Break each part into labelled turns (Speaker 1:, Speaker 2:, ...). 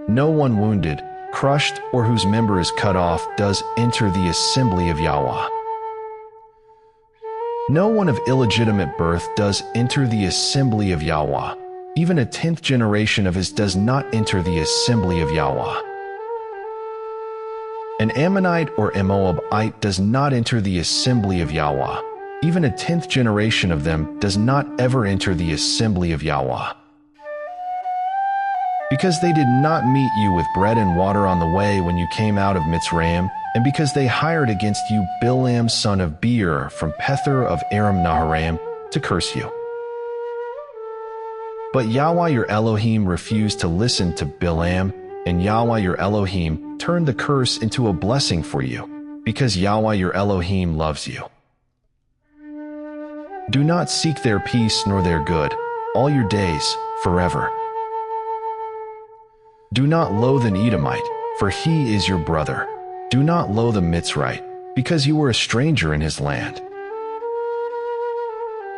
Speaker 1: No one wounded, crushed, or whose member is cut off does enter the assembly of Yahweh. No one of illegitimate birth does enter the assembly of Yahweh. Even a 10th generation of his does not enter the assembly of Yahweh. An Ammonite or a Moabite does not enter the assembly of Yahweh. Even a 10th generation of them does not ever enter the assembly of Yahweh. Because they did not meet you with bread and water on the way when you came out of Mitzrayim, and because they hired against you Bilam son of Beer from Pether of Aram Naharaim to curse you. But Yahweh your Elohim refused to listen to Bilam, and Yahweh your Elohim turned the curse into a blessing for you, because Yahweh your Elohim loves you. Do not seek their peace nor their good, all your days, forever. Do not loathe an Edomite, for he is your brother. Do not loathe a Mitzrite, because you were a stranger in his land.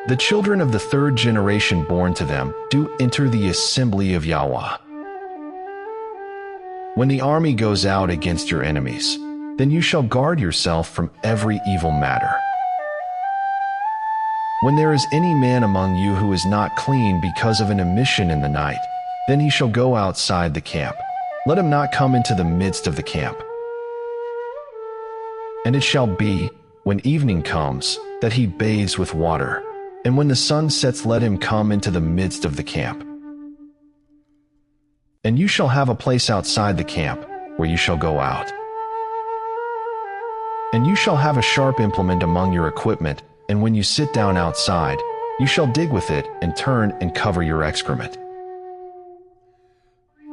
Speaker 1: The children of the 3rd generation born to them do enter the assembly of Yahweh. When the army goes out against your enemies, then you shall guard yourself from every evil matter. When there is any man among you who is not clean because of an emission in the night, then he shall go outside the camp. Let him not come into the midst of the camp. And it shall be, when evening comes, that he bathes with water, and when the sun sets let him come into the midst of the camp. And you shall have a place outside the camp, where you shall go out. And you shall have a sharp implement among your equipment, and when you sit down outside, you shall dig with it and turn and cover your excrement.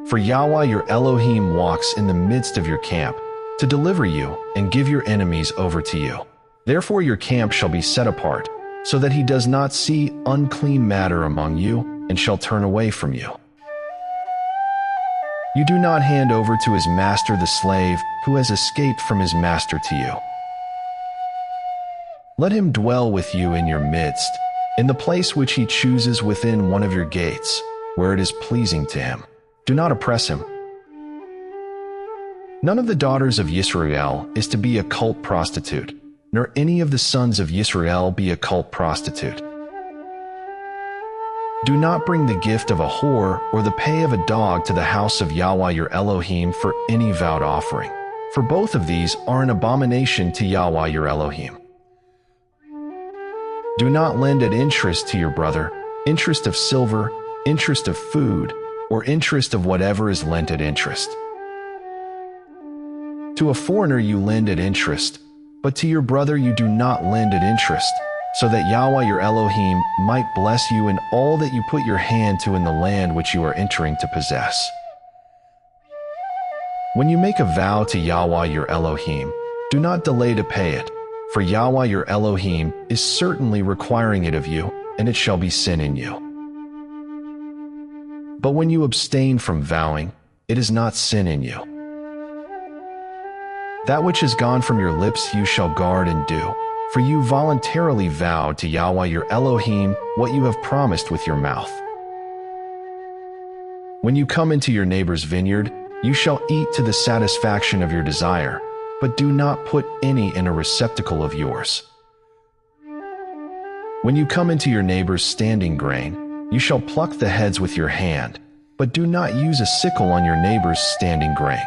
Speaker 1: For Yahweh your Elohim walks in the midst of your camp, to deliver you and give your enemies over to you. Therefore your camp shall be set apart, so that he does not see unclean matter among you, and shall turn away from you. You do not hand over to his master the slave who has escaped from his master to you. Let him dwell with you in your midst, in the place which he chooses within one of your gates, where it is pleasing to him. Do not oppress him. None of the daughters of Yisrael is to be a cult prostitute, nor any of the sons of Yisrael be a cult prostitute. Do not bring the gift of a whore or the pay of a dog to the house of Yahweh your Elohim for any vowed offering, for both of these are an abomination to Yahweh your Elohim. Do not lend at interest to your brother, interest of silver, interest of food, or interest of whatever is lent at interest. To a foreigner you lend at interest, but to your brother you do not lend at interest, so that Yahweh your Elohim might bless you in all that you put your hand to in the land which you are entering to possess. When you make a vow to Yahweh your Elohim, do not delay to pay it, for Yahweh your Elohim is certainly requiring it of you, and it shall be sin in you. But when you abstain from vowing, it is not sin in you. That which is gone from your lips you shall guard and do, for you voluntarily vowed to Yahweh your Elohim what you have promised with your mouth. When you come into your neighbor's vineyard, you shall eat to the satisfaction of your desire, but do not put any in a receptacle of yours. When you come into your neighbor's standing grain, you shall pluck the heads with your hand, but do not use a sickle on your neighbor's standing grain.